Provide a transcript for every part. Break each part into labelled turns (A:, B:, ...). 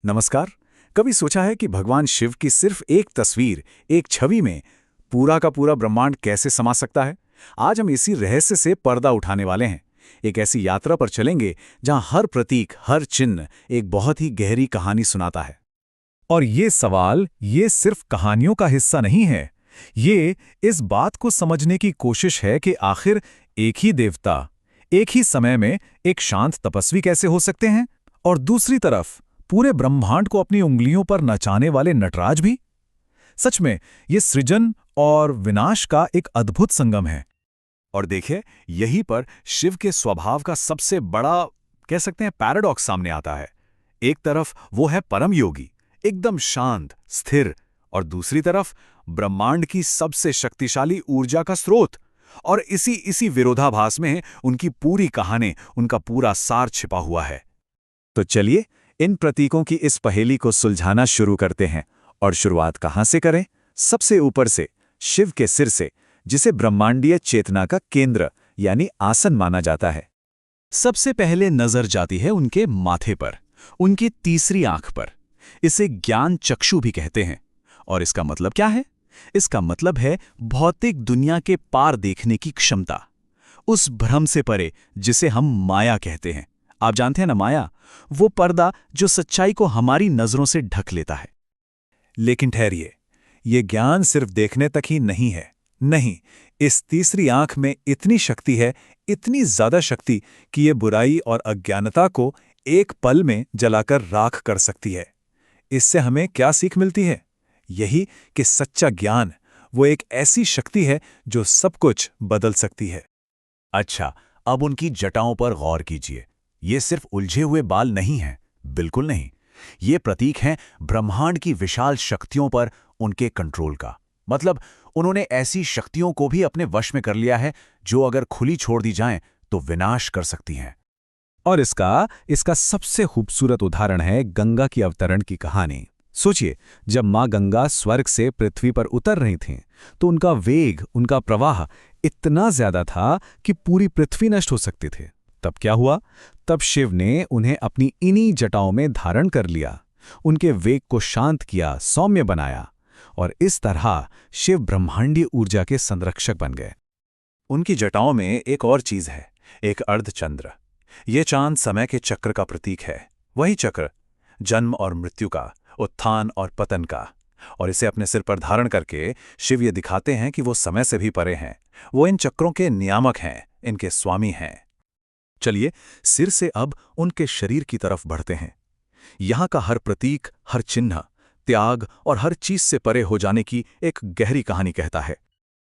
A: नमस्कार। कभी सोचा है कि भगवान शिव की सिर्फ एक तस्वीर, एक छवि में पूरा का पूरा ब्रह्मांड कैसे समा सकता है? आज हम इसी रहस्य से पर्दा उठाने वाले हैं। एक ऐसी यात्रा पर चलेंगे जहां हर प्रतीक, हर चिन्ह एक बहुत ही गहरी कहानी सुनाता है।
B: और ये सवाल ये सिर्फ कहानियों का हिस्सा नहीं है। ये इस बात को समझने की कोशिश है कि आखिर एक ही देवता, एक ही समय में एक शांत तपस्वी कैसे हो सकते हैं, और दूसरी तरफ पूरे ब्रह्मांड को अपनी उंगलियों पर नचाने वाले नटराज भी। सच में ये सृजन और विनाश का एक अद्भुत संगम है।
A: और देखिए, यहीं पर शिव के स्वभाव का सबसे बड़ा, कह सकते हैं, पैराडॉक्स सामने आता है। एक तरफ वो है परम योगी, एकदम शांत, स्थिर, और दूसरी तरफ ब्रह्मांड की सबसे शक्तिशाली ऊर्जा का स्रोत। और इसी विरोधाभास में उनकी पूरी कहानी, उनका पूरा सार छिपा हुआ है। तो चलिए इन प्रतीकों की इस पहेली को सुलझाना शुरू करते हैं। और शुरुआत कहां से करें? सबसे ऊपर से, शिव के सिर से, जिसे ब्रह्मांडीय चेतना का केंद्र यानी आसन माना जाता है। सबसे पहले नजर जाती है उनके माथे पर, उनकी तीसरी आंख पर। इसे ज्ञान चक्षु भी कहते हैं। और इसका मतलब क्या है? इसका मतलब है भौतिक दुनिया के पार देखने की क्षमता, उस भ्रम से परे जिसे हम माया कहते हैं। आप जानते हैं ना, माया, वो पर्दा जो सच्चाई को हमारी नजरों से ढक लेता है। लेकिन ठहरिए, ये ज्ञान सिर्फ देखने तक ही नहीं है। नहीं, इस तीसरी आंख में इतनी शक्ति है, इतनी ज्यादा शक्ति कि ये बुराई और अज्ञानता को एक पल में जलाकर राख कर सकती है। इससे हमें क्या सीख मिलती है? यही कि सच्चा ज्ञान वो एक ऐसी शक्ति है जो सब कुछ बदल सकती है। अच्छा, अब उनकी जटाओं पर गौर कीजिए। ये सिर्फ उलझे हुए बाल नहीं हैं, बिल्कुल नहीं। ये प्रतीक हैं ब्रह्मांड की विशाल शक्तियों पर उनके कंट्रोल का। मतलब उन्होंने ऐसी शक्तियों को भी अपने वश में कर लिया है जो अगर खुली छोड़ दी जाएं तो विनाश कर सकती हैं।
B: और इसका सबसे खूबसूरत उदाहरण है गंगा की अवतरण की कहानी। सोचिए, जब माँ गंगा स्वर्ग से पृथ्वी पर उतर रही थीं, तो उनका वेग, उनका प्रवाह इतना ज्यादा था कि पूरी पृथ्वी नष्ट हो सकती थी। तब क्या हुआ? तब शिव ने उन्हें अपनी इन्हीं जटाओं में धारण कर लिया, उनके वेग को शांत किया, सौम्य बनाया, और इस तरह शिव ब्रह्मांडीय ऊर्जा के संरक्षक बन गए।
A: उनकी जटाओं में एक और चीज है, एक अर्धचंद्र। ये चांद समय के चक्र का प्रतीक है। वही चक्र, जन्म और मृत्यु का, उत्थान और पतन का। और इसे अपने सिर पर धारण करके शिव ये दिखाते हैं कि वो समय से भी परे हैं। वो इन चक्रों के नियामक हैं, इनके स्वामी हैं। चलिए सिर से अब उनके शरीर की तरफ बढ़ते हैं। यहां का हर प्रतीक, हर चिन्ह त्याग और हर चीज से परे हो जाने की एक गहरी कहानी कहता है।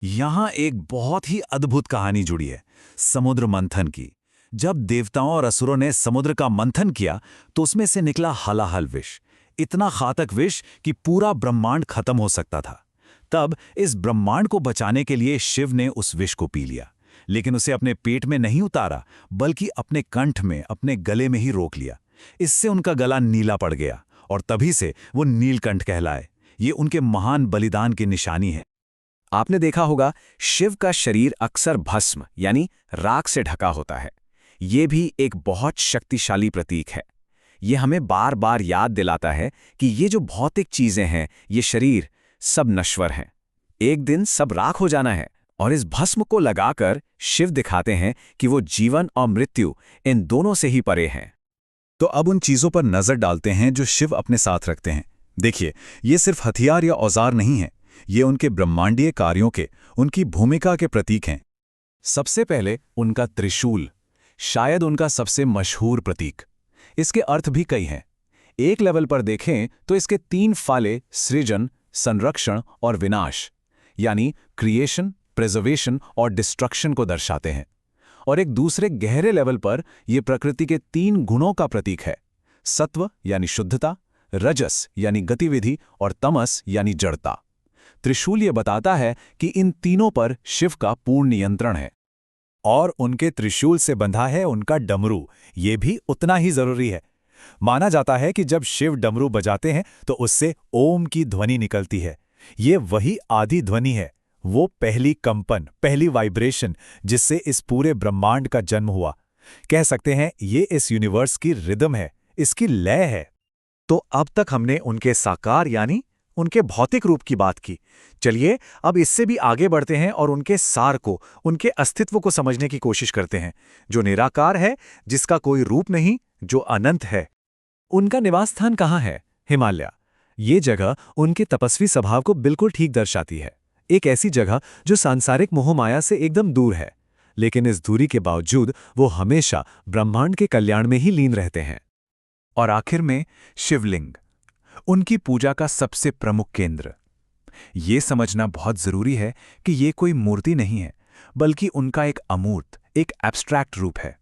A: यहां एक बहुत ही अद्भुत कहानी जुड़ी है, समुद्र मंथन की। जब देवताओं और असुरों ने समुद्र का मंथन किया तो उसमें से निकला हलाहल विष, इतना घातक विष कि पूरा ब्रह्मांड खत्म हो सकता था। तब इस ब्रह्मांड को बचाने के लिए शिव ने उस विष को पी लिया, लेकिन उसे अपने पेट में नहीं उतारा, बल्कि अपने कंठ में, अपने गले में ही रोक लिया। इससे उनका गला नीला पड़ गया और तभी से वो नीलकंठ कहलाए। ये उनके महान बलिदान की निशानी है। आपने देखा होगा, शिव का शरीर अक्सर भस्म यानी राख से ढका होता है। ये भी एक बहुत शक्तिशाली प्रतीक है। ये हमें बार बार याद दिलाता है कि ये जो भौतिक चीजें हैं, ये शरीर, सब नश्वर हैं। एक दिन सब राख हो जाना है। और इस भस्म को लगाकर शिव दिखाते हैं कि वो जीवन और मृत्यु, इन दोनों से ही परे हैं। तो अब उन चीजों पर नजर डालते हैं जो शिव अपने साथ रखते हैं। देखिए, ये सिर्फ हथियार या औजार नहीं है, ये उनके ब्रह्मांडीय कार्यों के, उनकी भूमिका के प्रतीक हैं। सबसे पहले उनका त्रिशूल, शायद उनका सबसे मशहूर प्रतीक। इसके अर्थ भी कई हैं। एक लेवल पर देखें तो इसके 3 फाले सृजन, संरक्षण और विनाश, यानी क्रिएशन, प्रिजर्वेशन और डिस्ट्रक्शन को दर्शाते हैं। और एक दूसरे गहरे लेवल पर यह प्रकृति के 3 गुणों का प्रतीक है, सत्व यानी शुद्धता, रजस यानी गतिविधि और तमस यानी जड़ता। त्रिशूल यह बताता है कि इन तीनों पर शिव का पूर्ण नियंत्रण है। और उनके त्रिशूल से बंधा है उनका डमरू, ये भी उतना ही जरूरी है। माना जाता है कि जब शिव डमरू बजाते हैं तो उससे ओम की ध्वनि निकलती है। ये वही आदि ध्वनि है, वो पहली कंपन, पहली वाइब्रेशन जिससे इस पूरे ब्रह्मांड का जन्म हुआ। कह सकते हैं ये इस यूनिवर्स की रिदम है, इसकी लय है।
C: तो अब तक हमने उनके साकार यानी उनके भौतिक रूप की बात की। चलिए अब इससे भी आगे बढ़ते हैं और उनके सार को, उनके अस्तित्व को समझने की कोशिश करते हैं, जो निराकार है, जिसका कोई रूप नहीं, जो अनंत है।
B: उनका निवास स्थान कहाँ है? हिमालय। ये जगह उनके तपस्वी स्वभाव को बिल्कुल ठीक दर्शाती है। एक ऐसी जगह जो सांसारिक मोहमाया से एकदम दूर है, लेकिन इस दूरी के बावजूद वो हमेशा ब्रह्मांड के कल्याण में ही लीन रहते हैं।
A: और आखिर में शिवलिंग, उनकी पूजा का सबसे प्रमुख केंद्र। ये समझना बहुत जरूरी है कि ये कोई मूर्ति नहीं है, बल्कि उनका एक अमूर्त, एक एब्स्ट्रैक्ट रूप है।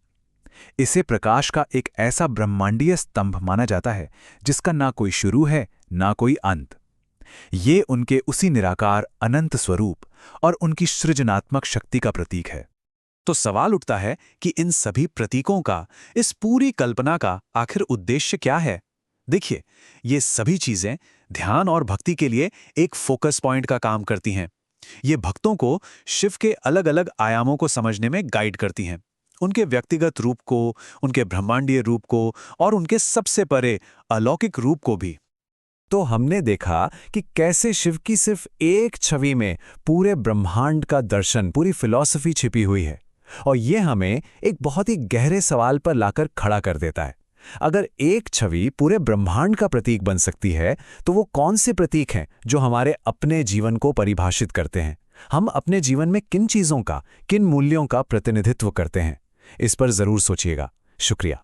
A: इसे प्रकाश का एक ऐसा ब्रह्मांडीय स्तंभ माना जाता है जिसका ना कोई शुरू है, ना कोई अंत। ये उनके उसी निराकार अनंत स्वरूप और उनकी सृजनात्मक शक्ति का प्रतीक है।
B: तो सवाल उठता है कि इन सभी प्रतीकों का, इस पूरी कल्पना का आखिर उद्देश्य क्या है? देखिए, ये सभी चीजें ध्यान और भक्ति के लिए एक फोकस पॉइंट का काम करती हैं। ये भक्तों को शिव के अलग-अलग आयामों को समझने में गाइड करती हैं, उनके व्यक्तिगत रूप को, उनके ब्रह्मांडीय रूप को और उनके सबसे परे अलौकिक रूप को भी। तो हमने देखा कि कैसे शिव की सिर्फ एक छवि में पूरे ब्रह्मांड का दर्शन, पूरी फिलॉसफी छिपी हुई है, और ये हमें एक बहुत ही गहरे सवाल पर लाकर खड़ा कर देता है। अगर एक छवि पूरे ब्रह्मांड का प्रतीक बन सकती है, तो वो कौन से प्रतीक हैं जो हमारे अपने जीवन को परिभाषित करते हैं? हम अपने जीवन में किन चीजों का, किन मूल्यों का प्रतिनिधित्व करते हैं? इस पर जरूर सोचिएगा। शुक्रिया।